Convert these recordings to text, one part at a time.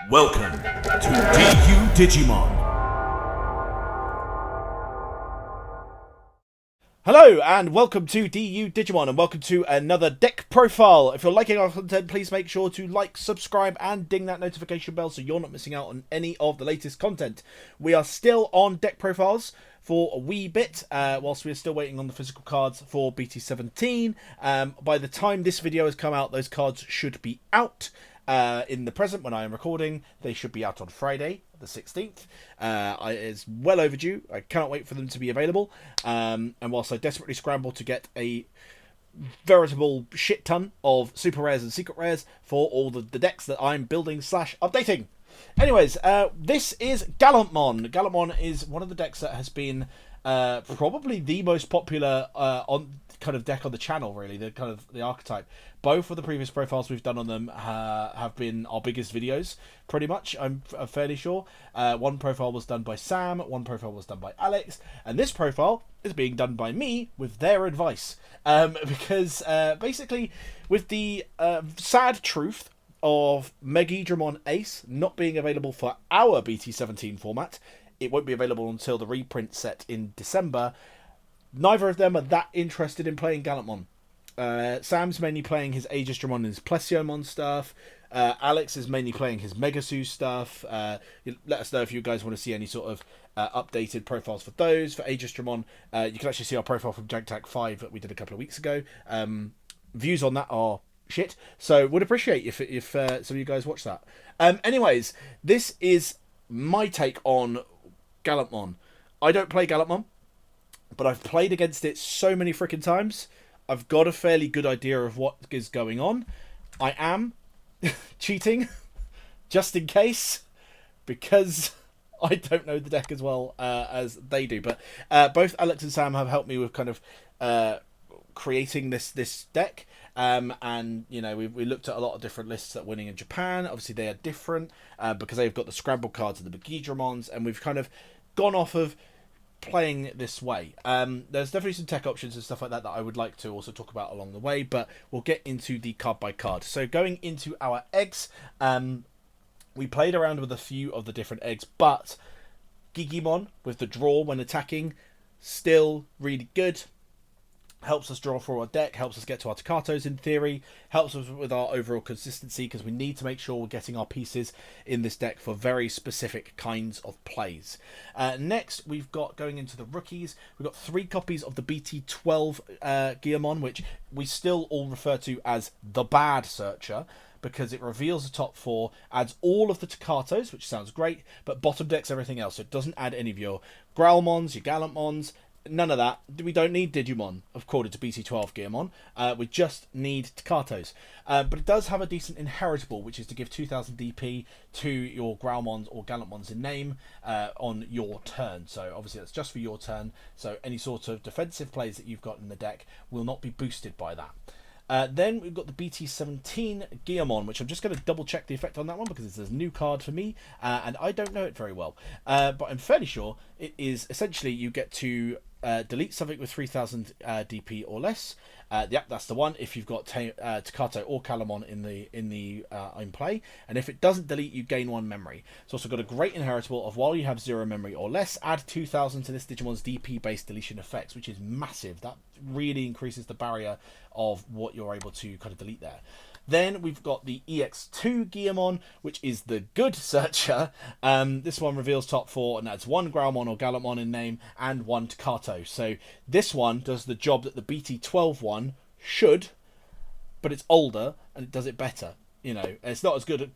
Welcome to DU Digimon. Hello and welcome to DU Digimon and welcome to another deck profile. If you're liking our content, please make sure to like, subscribe and ding that notification bell so you're not missing out on any of the latest content. We are still on deck profiles for a wee bit whilst we're still waiting on the physical cards for BT17. By the time this video has come out, those cards should be out. In the present, when I am recording, they should be out on Friday, the 16th. It's well overdue. I cannot wait for them to be available. And whilst I desperately scramble to get a veritable shit ton of super rares and secret rares for all the decks that I'm building / updating. Anyways, this is Gallantmon. Gallantmon is one of the decks that has been probably the most popular on kind of deck on the channel, really, the archetype. Both of the previous profiles we've done on them have been our biggest videos, pretty much, I'm fairly sure. One profile was done by Sam, one profile was done by Alex, and this profile is being done by me with their advice. Because basically, with the sad truth of Megidramon Ace not being available for our BT17 format, it won't be available until the reprint set in December. Neither of them are that interested in playing Gallantmon. Sam's mainly playing his Aegis-dramon and his Plesiomon stuff. Alex is mainly playing his Megasu stuff. Let us know if you guys want to see any sort of updated profiles for those. For Aegis-dramon, you can actually see our profile from Jank 5 that we did a couple of weeks ago. Views on that are shit, so would appreciate if some of you guys watch that. Anyways, this is my take on Gallantmon. I don't play Gallantmon, but I've played against it so many freaking times. I've got a fairly good idea of what is going on. I am cheating, just in case, because I don't know the deck as well as they do. But both Alex and Sam have helped me with kind of creating this deck. And you know, we looked at a lot of different lists that winning in Japan. Obviously, they are different because they've got the scramble cards and the Megidramons, and we've kind of gone off of playing this way. There's definitely some tech options and stuff like that I would like to also talk about along the way, but we'll get into the card by card. So going into our eggs, we played around with a few of the different eggs, but Digimon with the draw when attacking, still really good. Helps us draw for our deck, helps us get to our Takatos in theory, helps us with our overall consistency because we need to make sure we're getting our pieces in this deck for very specific kinds of plays. Next, we've got, going into the rookies, we've got 3 copies of the BT12 Gallantmon, which we still all refer to as the Bad Searcher, because it reveals the top 4, adds all of the Takatos, which sounds great, but bottom decks everything else. So it doesn't add any of your Growlmons, your Gallantmons, none of that. We don't need Digimon, according to BT12 Gallantmon. We just need Takatos. But it does have a decent inheritable, which is to give 2000 DP to your Growlmons or Gallantmons in name on your turn. So obviously that's just for your turn. So any sort of defensive plays that you've got in the deck will not be boosted by that. Then we've got the BT17 Gallantmon, which I'm just going to double check the effect on that one because it's a new card for me and I don't know it very well. But I'm fairly sure it is essentially you get to delete something with 3000 DP or less. Yep, that's the one. If you've got Takato or Gallantmon in play, and if it doesn't delete, you gain 1 memory. It's also got a great inheritable of while you have 0 memory or less, add 2000 to this Digimon's DP based deletion effects, which is massive. That really increases the barrier of what you're able to kind of delete there. Then we've got the EX2 Gallantmon, which is the good searcher. This one reveals top 4 and adds 1 Growlmon or Gallantmon in name and 1 Takato. So this one does the job that the BT12 one should, but it's older and it does it better. You know, it's not as good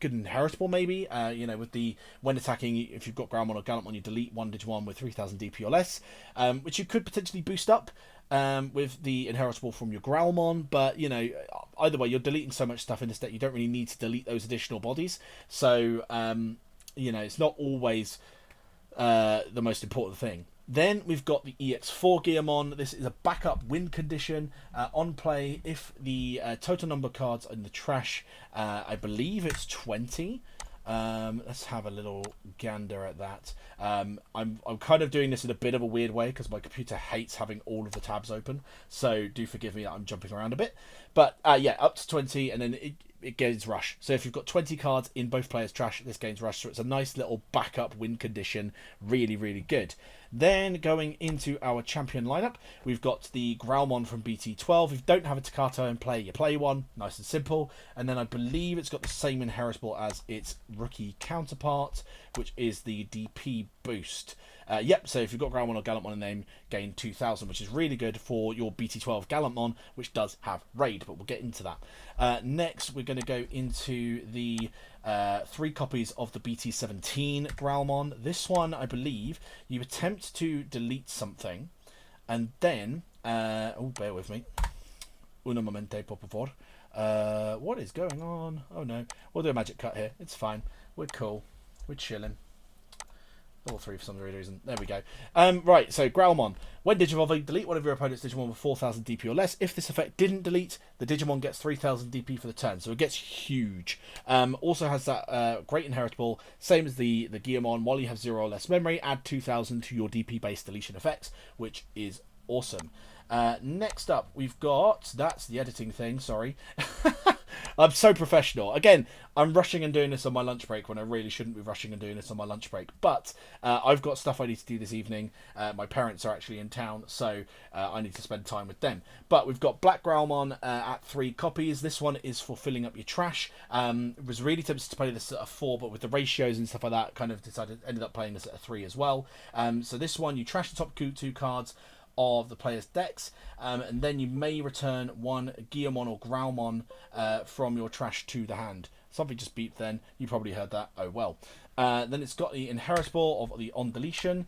inheritable maybe. You know, with the when attacking, if you've got Growlmon or Gallantmon, you delete 1 Digimon with 3000 DP or less, which you could potentially boost up with the inheritable from your Growlmon, but you know, either way, you're deleting so much stuff in this deck, you don't really need to delete those additional bodies. So you know, it's not always the most important thing. Then we've got the EX4 Gallantmon. This is a backup win condition on play if the total number of cards in the trash, I believe it's 20. Let's have a little gander at that. I'm kind of doing this in a bit of a weird way because my computer hates having all of the tabs open, so do forgive me that I'm jumping around a bit. But yeah, up to 20, and then it gains rush. So if you've got 20 cards in both players' trash, this gains rush. So it's a nice little backup win condition. Really, really good. Then going into our champion lineup, we've got the Growlmon from BT12. If you don't have a Takato in play, you play one. Nice and simple. And then I believe it's got the same inheritable as its rookie counterpart, which is the DP boost. Yep, so if you've got Growlmon or Gallantmon in the name, gain 2,000, which is really good for your BT12 Gallantmon, which does have raid, but we'll get into that. Next, we're going to go into the 3 copies of the BT17 Growlmon. This one, I believe, you attempt to delete something, and then... oh, bear with me. Una momente, por favor. What is going on? Oh, no. We'll do a magic cut here. It's fine. We're cool. We're chilling. All 3 for some reason. There we go. Right, so Growlmon. When Digivolving, delete one of your opponent's Digimon with 4,000 DP or less. If this effect didn't delete, the Digimon gets 3,000 DP for the turn, so it gets huge. Also has that great inheritable, same as the Gallantmon. While you have 0 or less memory, add 2,000 to your DP-based deletion effects, which is awesome. Next up, we've got... That's the editing thing, sorry. I'm so professional. Again, I'm rushing and doing this on my lunch break when I really shouldn't be rushing and doing this on my lunch break. But I've got stuff I need to do this evening. My parents are actually in town, so I need to spend time with them. But we've got Black Growlmon at 3 copies. This one is for filling up your trash. Was really tempted to play this at a 4, but with the ratios and stuff like that, kind of ended up playing this at a 3 as well. So this one, you trash the top 2 cards of the player's decks, and then you may return 1 Gallantmon or Growlmon from your trash to the hand. Something just beeped then, you probably heard that, oh well. Then it's got the inheritable of the on deletion,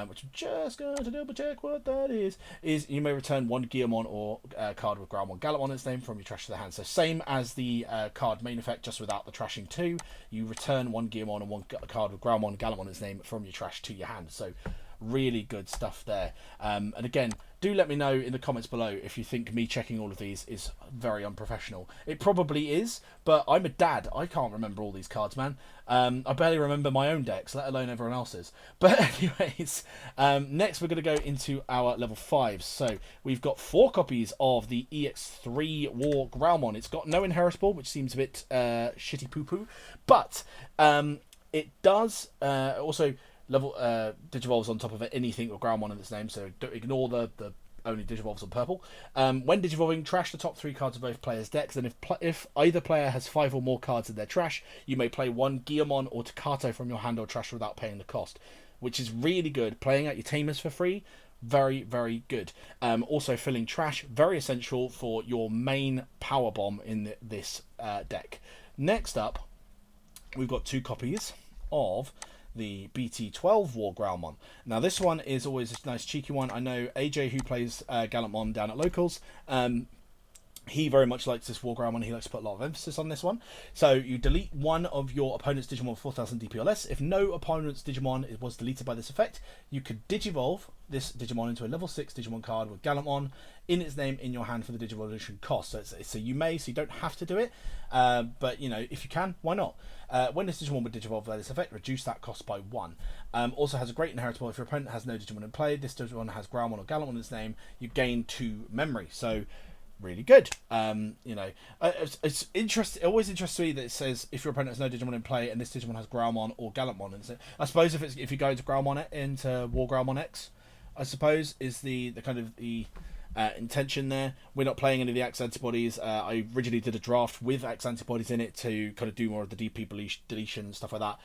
which I'm just going to double check what that is you may return 1 Gallantmon or card with Growlmon Gallant on its name from your trash to the hand. So same as the card main effect, just without the trashing 2. You return 1 Gallantmon and 1 card with Growlmon Gallant on its name from your trash to your hand. So really good stuff there. And again, do let me know in the comments below if you think me checking all of these is very unprofessional. It probably is, but I'm a dad. I can't remember all these cards, man. I barely remember my own decks, let alone everyone else's. But anyways, next we're going to go into our level 5. So we've got 4 copies of the EX3 War Growlmon. It's got no inheritable, which seems a bit shitty poo-poo. But it does also... level Digivolves on top of anything with Growlmon in its name, so don't ignore the only Digivolves on purple. When Digivolving, trash the top 3 cards of both players' decks, and if either player has 5 or more cards in their trash, you may play 1 Gallantmon or Takato from your hand or trash without paying the cost, which is really good. Playing out your Tamers for free, very, very good. Also filling trash, very essential for your main power bomb in this deck. Next up, we've got 2 copies of the BT12 War Growlmon. Now this one is always a nice cheeky one. I know AJ, who plays Gallantmon down at Locals, he very much likes this War Growlmon. He likes to put a lot of emphasis on this one. So you delete 1 of your opponent's Digimon with 4,000 DP or less. If no opponent's Digimon was deleted by this effect, you could Digivolve this Digimon into a level 6 Digimon card with Gallantmon in its name in your hand for the Digivolution cost. So you may, so you don't have to do it, but you know, if you can, why not? When this Digimon would Digivolve by this effect, reduce that cost by 1. Also has a great inheritable. If your opponent has no Digimon in play, this Digimon has Growlmon or Gallantmon in its name, you gain 2 memory. So really good. You know, it's interesting. It always interests me that it says if your opponent has no Digimon in play and this Digimon has Growlmon or Gallantmon. And I suppose if you go into Growlmon into War Growlmon X, I suppose is the kind of the intention there. We're not playing any of the Axe antibodies. I originally did a draft with Axe antibodies in it to kind of do more of the DP deletion and stuff like that.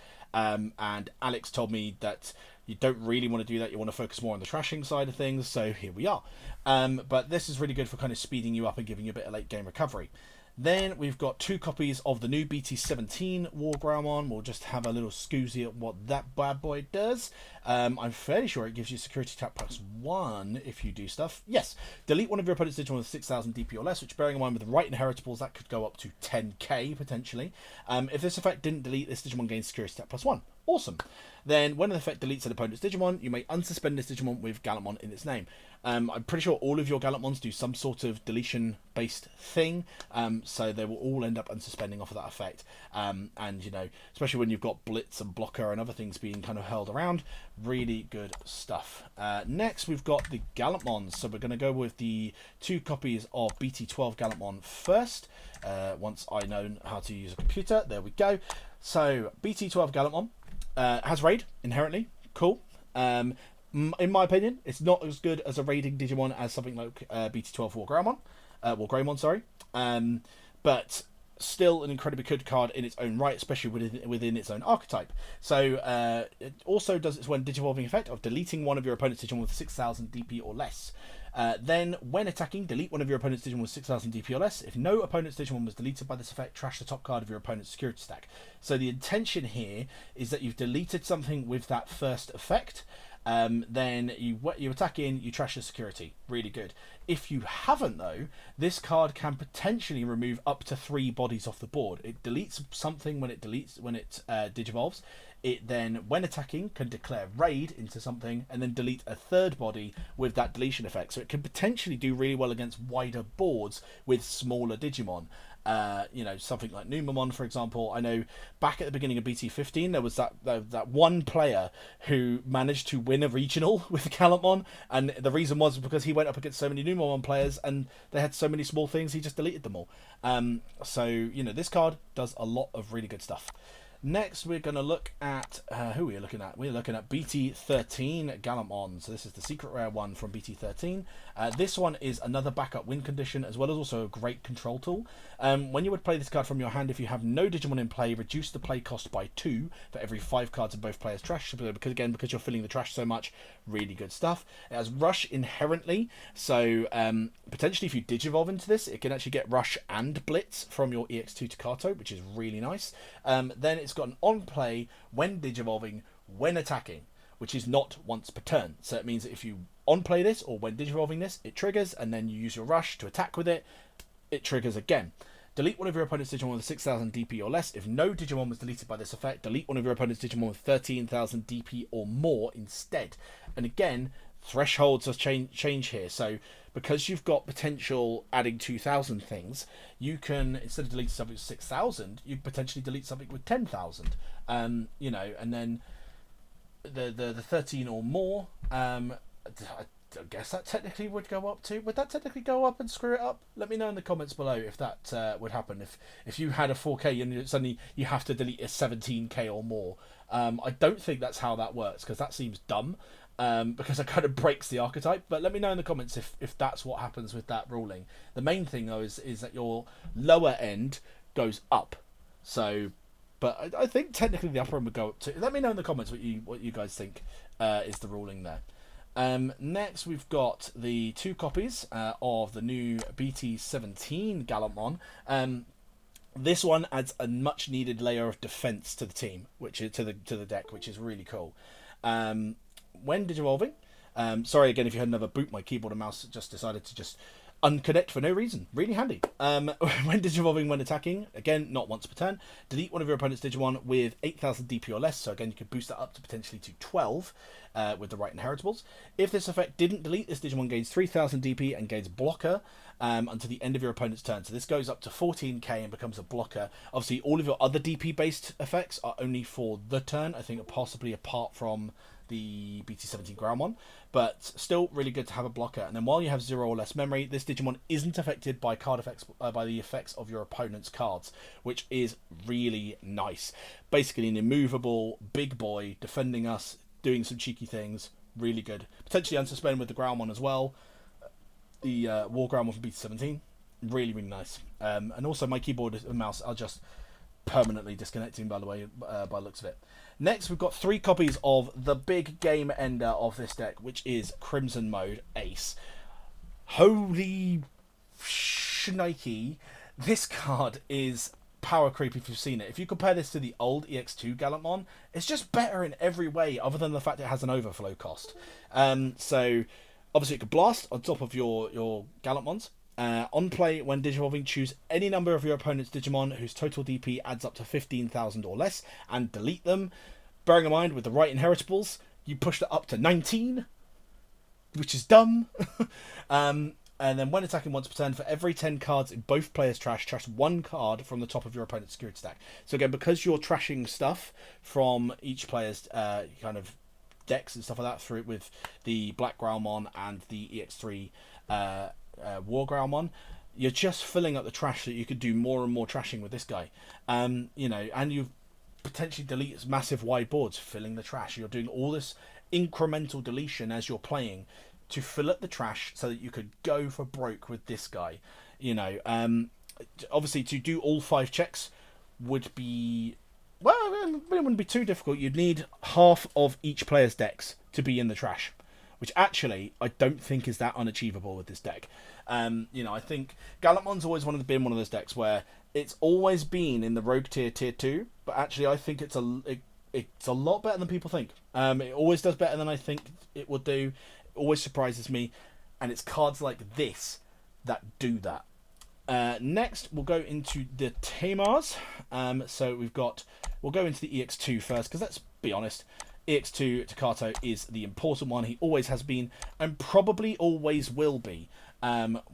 And Alex told me that you don't really want to do that. You want to focus more on the trashing side of things. So here we are. But this is really good for kind of speeding you up and giving you a bit of late game recovery. Then we've got 2 copies of the new BT17 War Growlmon. We'll just have a little scoozy at what that bad boy does. I'm fairly sure it gives you security tap +1 if you do stuff. Yes, delete one of your opponent's Digimon with 6,000 DP or less, which, bearing in mind with the right inheritables, that could go up to 10k potentially. If this effect didn't delete, this Digimon gains security tap +1, Awesome. Then, when an effect deletes an opponent's Digimon, you may unsuspend this Digimon with Gallantmon in its name. I'm pretty sure all of your Gallantmons do some sort of deletion-based thing, so they will all end up unsuspending off of that effect. And, you know, especially when you've got Blitz and Blocker and other things being kind of hurled around, really good stuff. Next, we've got the Gallantmons. So we're going to go with the 2 copies of BT12 Gallantmon first. Once I know how to use a computer, there we go. So, BT12 Gallantmon. Has raid inherently, cool. In my opinion, it's not as good as a raiding Digimon as something like BT12 Wargreymon, sorry. But still an incredibly good card in its own right, especially within its own archetype. So it also does its when Digivolving effect of deleting one of your opponent's Digimon with 6,000 DP or less. Then, when attacking, delete one of your opponent's Digimon with 6,000 DP or less. If no opponent's Digimon was deleted by this effect, trash the top card of your opponent's security stack. So the intention here is that you've deleted something with that first effect. Then you attack in, you trash the security. Really good. If you haven't though, this card can potentially remove up to 3 bodies off the board. It deletes something when it digivolves. It then, when attacking, can declare raid into something and then delete a 3rd body with that deletion effect. So it can potentially do really well against wider boards with smaller Digimon. You know, something like Numamon, for example. I know back at the beginning of BT15, there was that one player who managed to win a regional with Gallantmon, and the reason was because he went up against so many Numamon players, and they had so many small things, he just deleted them all. So, you know, this card does a lot of really good stuff. Next, we're going to look at, who are we looking at? We're looking at BT13 Gallantmon. So this is the secret rare one from BT13. This one is another backup win condition, as well as also a great control tool. When you would play this card from your hand, if you have no Digimon in play, reduce the play cost by 2 for every 5 cards in both players' trash. Because you're filling the trash so much, really good stuff. It has Rush inherently, so potentially if you Digivolve into this, it can actually get Rush and Blitz from your EX2 Takato, which is really nice. Then it's got an on play when Digivolving, when attacking, which is not once per turn. So it means that if you on play this or when Digivolving this, it triggers, and then you use your Rush to attack with it, it triggers again. Delete one of your opponent's Digimon with 6,000 DP or less. If no Digimon was deleted by this effect, delete one of your opponent's Digimon with 13,000 DP or more instead. And again, thresholds have change here. So because you've got potential adding 2,000 things, you can, instead of deleting something with 6,000, you potentially delete something with 10,000. You know, and then the 13 or more, I guess that technically would go up too. Would that technically go up and screw it up? Let me know in the comments below if that would happen. If you had a 4K and suddenly you have to delete a 17K or more. I don't think that's how that works, because that seems dumb. Because it kind of breaks the archetype. But let me know in the comments if that's what happens with that ruling. The main thing though is that your lower end goes up. So, but I think technically the upper end would go up too. Let me know in the comments what you guys think is the ruling there. Next, we've got the 2 copies of the new BT17 Gallantmon. This one adds a much needed layer of defense to the team, which is to the deck, which is really cool. When Digivolving, sorry again if you heard another boot, my keyboard and mouse just decided to just unconnect for no reason. Really handy. When Digivolving, when attacking, again, not once per turn, delete one of your opponent's Digimon with 8,000 DP or less, so again you can boost that up to potentially to 12 with the right inheritables. If this effect didn't delete, this Digimon gains 3,000 DP and gains blocker until the end of your opponent's turn. So this goes up to 14k and becomes a blocker. Obviously all of your other DP based effects are only for the turn, I think possibly apart from the BT17 Gallantmon, but still really good to have a blocker. And then while you have 0 or less memory, this Digimon isn't affected by card effects by the effects of your opponent's cards, which is really nice. Basically an immovable big boy defending us, doing some cheeky things. Really good. Potentially unsuspend with the Gallantmon as well. The Wargreymon from BT17, really nice. And also my keyboard and mouse are just permanently disconnecting, by the way, by the looks of it. Next, we've got 3 copies of the big game ender of this deck, which is Crimson Mode Ace. Holy shnikey, this card is power creep if you've seen it. If you compare this to the old EX2 Gallantmon, it's just better in every way, other than the fact it has an overflow cost. So, obviously it could blast on top of your Gallantmons. On play, when Digivolving, choose any number of your opponent's Digimon whose total DP adds up to 15,000 or less and delete them. bearing in mind with the right inheritables, you pushed it up to 19, which is dumb. And then when attacking once per turn, for every 10 cards in both players' trash one card from the top of your opponent's security stack. So again, because you're trashing stuff from each player's kind of decks and stuff like that through it with the Black Growlmon and the EX3 War Growlmon, you're just filling up the trash so you could do more and more trashing with this guy. You know, and you potentially delete massive wide boards, filling the trash. You're doing all this incremental deletion as you're playing to fill up the trash so that you could go for broke with this guy. You know, obviously to do all 5 checks would be, well, it wouldn't be too difficult. You'd need half of each player's decks to be in the trash, which actually I don't think is that unachievable with this deck. You know, I think Gallantmon's always been one of those decks where it's always been in the rogue tier 2, but actually I think it's a lot better than people think. It always does better than I think it would do. It always surprises me, and it's cards like this that do that. Next, we'll go into the Tamers. So we'll go into the EX2 first, because let's be honest, EX2 Takato is the important one. He always has been, and probably always will be,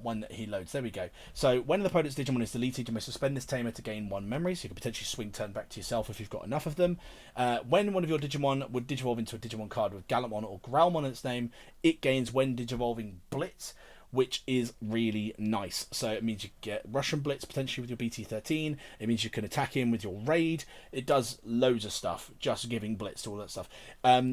when he loads. There we go. So when an opponent's Digimon is deleted, you may suspend this Tamer to gain 1 memory, so you can potentially swing turn back to yourself if you've got enough of them. When one of your Digimon would digivolve into a Digimon card with Gallantmon or Growlmon in its name, it gains when digivolving Blitz, which is really nice. So it means you get Russian Blitz potentially with your BT13. It means you can attack him with your Raid. It does loads of stuff, just giving Blitz to all that stuff.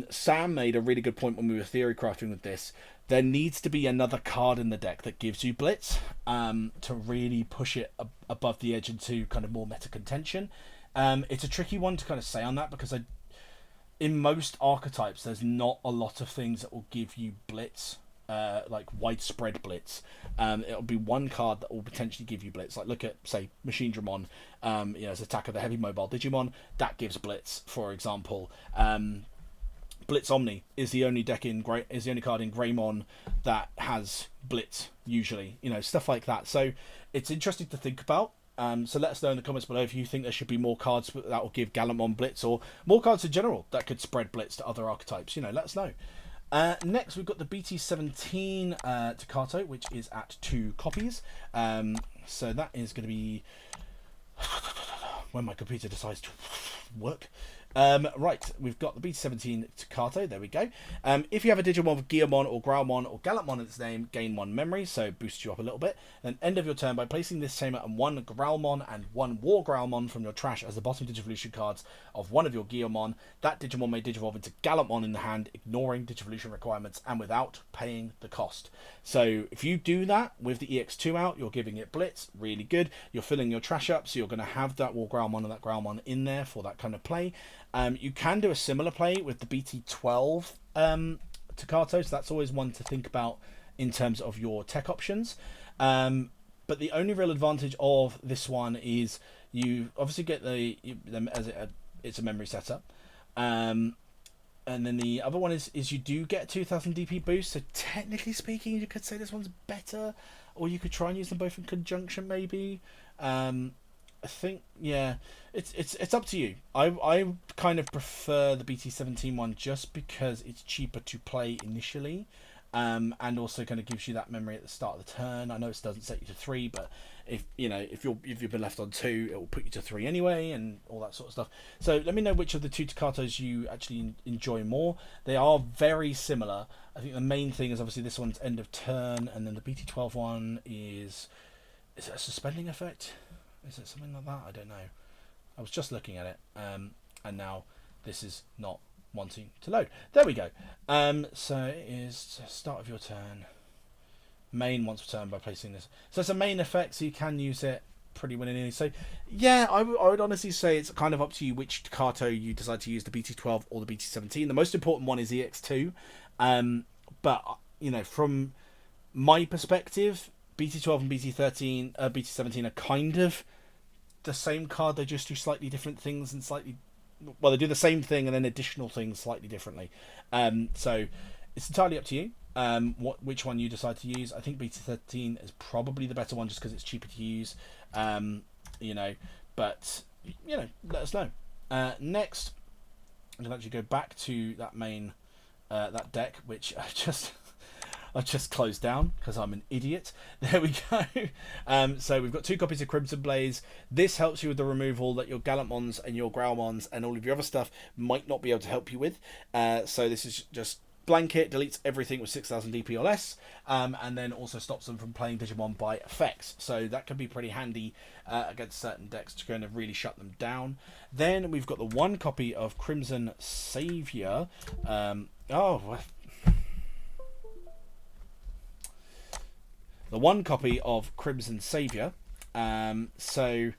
Sam made a really good point when we were theory crafting with this. There needs to be another card in the deck that gives you Blitz to really push it above the edge into kind of more meta contention. It's a tricky one to kind of say on that, because in most archetypes there's not a lot of things that will give you Blitz. Like widespread Blitz. It'll be one card that will potentially give you Blitz. Like look at, say, Megidramon, you know, as attacker, the heavy mobile Digimon, that gives Blitz, for example. Blitz Omni is the only card in Greymon that has Blitz, usually. You know, stuff like that. So it's interesting to think about. So let us know in the comments below if you think there should be more cards that will give Gallantmon Blitz, or more cards in general that could spread Blitz to other archetypes. You know, let us know. Next, we've got the BT17 Takato, which is at 2 copies. So that is going to be when my computer decides to work. Right, we've got the BT17 Takato, there we go. If you have a Digimon with Geomon or Growlmon or Gallantmon in its name, gain 1 memory, so boosts you up a little bit. Then end of your turn by placing this Tamer and 1 Growlmon and 1 War Growlmon from your trash as the bottom Digivolution cards of one of your Geomon. That Digimon may Digivolve into Gallantmon in the hand, ignoring Digivolution requirements and without paying the cost. So if you do that with the EX2 out, you're giving it Blitz, really good. You're filling your trash up, so you're going to have that War Growlmon and that Growlmon in there for that kind of play. You can do a similar play with the BT12 Takato, so that's always one to think about in terms of your tech options. But the only real advantage of this one is you obviously get it's a memory setup. And then the other one is you do get a 2000 DP boost, so technically speaking you could say this one's better, or you could try and use them both in conjunction maybe. I think, yeah, it's up to you. I kind of prefer the BT17 one just because it's cheaper to play initially, and also kind of gives you that memory at the start of the turn. I know it doesn't set you to 3, but if you've been left on 2, it will put you to 3 anyway, and all that sort of stuff. So let me know which of the 2 Takatos you actually enjoy more. They are very similar. I think the main thing is obviously this one's end of turn, and then the BT12 one is it a suspending effect? Is it something like that? I don't know. I was just looking at it, and now this is not wanting to load. There we go. So it is start of your turn. Main once per turn by placing this. So it's a main effect, so you can use it pretty willingly. So yeah, I would honestly say it's kind of up to you which Takato you decide to use, the BT12 or the BT17. The most important one is EX2. But you know, from my perspective, BT12 and BT17 are kind of the same card. They just do slightly different things and they do the same thing and then additional things slightly differently. So it's entirely up to you which one you decide to use. I think BT13 is probably the better one just because it's cheaper to use. You know, but you know, let us know. Next, I'm gonna actually go back to that main that deck, which I've just closed down because I'm an idiot. There we go. So we've got 2 copies of Crimson Blaze. This helps you with the removal that your Gallantmons and your Growlmons and all of your other stuff might not be able to help you with. So this is just blanket, deletes everything with 6000 DP or less, and then also stops them from playing Digimon by effects. So that can be pretty handy against certain decks to kind of really shut them down. Then we've got the 1 copy of Crimson Savior. The 1 copy of Crimson Savior. So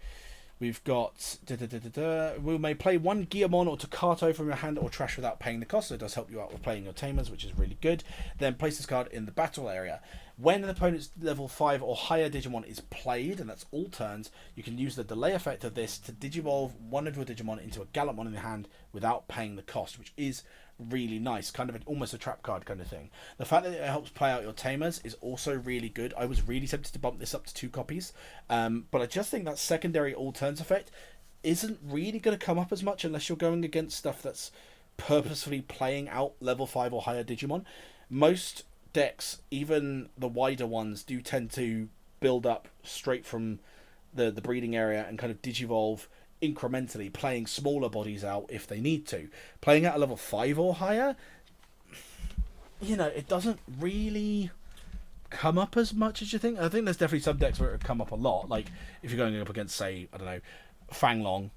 we've got we may play 1 Geomon or Takato from your hand or trash without paying the cost. So it does help you out with playing your Tamers, which is really good. Then place this card in the battle area. When an opponent's level 5 or higher Digimon is played, and that's all turns, you can use the delay effect of this to Digivolve one of your Digimon into a Gallantmon in your hand without paying the cost, which is really nice, kind of almost a trap card kind of thing. The fact that it helps play out your Tamers is also really good. I was really tempted to bump this up to 2 copies, but I just think that secondary all turns effect isn't really going to come up as much unless you're going against stuff that's purposefully playing out level 5 or higher Digimon. Most decks, even the wider ones, do tend to build up straight from the breeding area and kind of Digivolve incrementally, playing smaller bodies out if they need to. Playing at a level 5 or higher, you know, it doesn't really come up as much as you think. I think there's definitely some decks where it would come up a lot. Like if you're going up against, say, I don't know, Fanglong,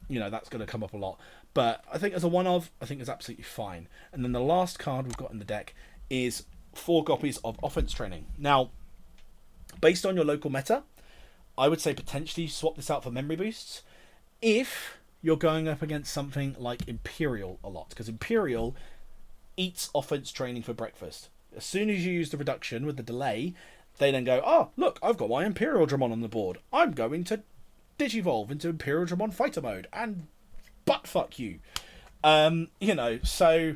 you know, that's going to come up a lot. But I think as a one-of, I think it's absolutely fine. And then the last card we've got in the deck is 4 copies of Offense Training. Now, based on your local meta, I would say potentially swap this out for memory boosts if you're going up against something like Imperial a lot, because Imperial eats Offense Training for breakfast. As soon as you use the reduction with the delay, they then go, oh, look, I've got my Imperial Dramon on the board. I'm going to Digivolve into Imperial Dramon Fighter Mode and butt fuck you. You know, so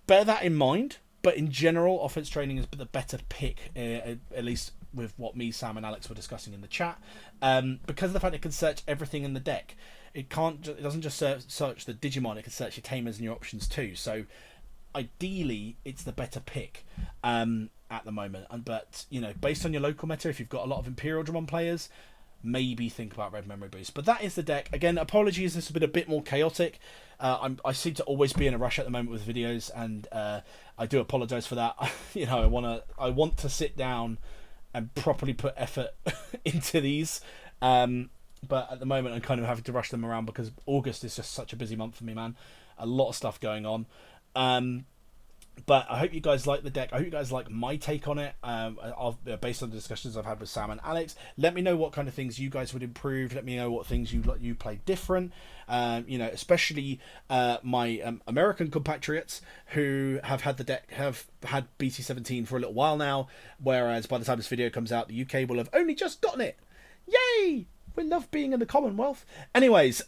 bear that in mind. But in general, Offense Training is the better pick, at least with what me, Sam, and Alex were discussing in the chat, because of the fact it can search everything in the deck. It doesn't just search the Digimon; it can search your Tamers and your options too. So, ideally, it's the better pick at the moment. But you know, based on your local meta, if you've got a lot of Imperial Dramon players, maybe think about Red Memory Boost. But that is the deck. Again, apologies, this has been a bit more chaotic. I seem to always be in a rush at the moment with videos, and I do apologise for that. You know, I want to sit down and properly put effort into these. But at the moment, I'm kind of having to rush them around because August is just such a busy month for me, man. A lot of stuff going on. But I hope you guys like the deck. I hope you guys like my take on it. Based on the discussions I've had with Sam and Alex, let me know what kind of things you guys would improve. Let me know what things you play different. You know, especially my American compatriots who have had the deck, have had BT17 for a little while now. Whereas by the time this video comes out, the UK will have only just gotten it. Yay! We love being in the Commonwealth. Anyways,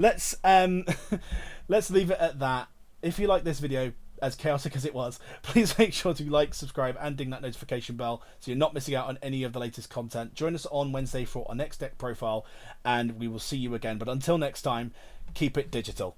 let's leave it at that. If you like this video, as chaotic as it was, please make sure to like, subscribe, and ding that notification bell so you're not missing out on any of the latest content. Join us on Wednesday for our next deck profile, and we will see you again. But until next time, keep it digital.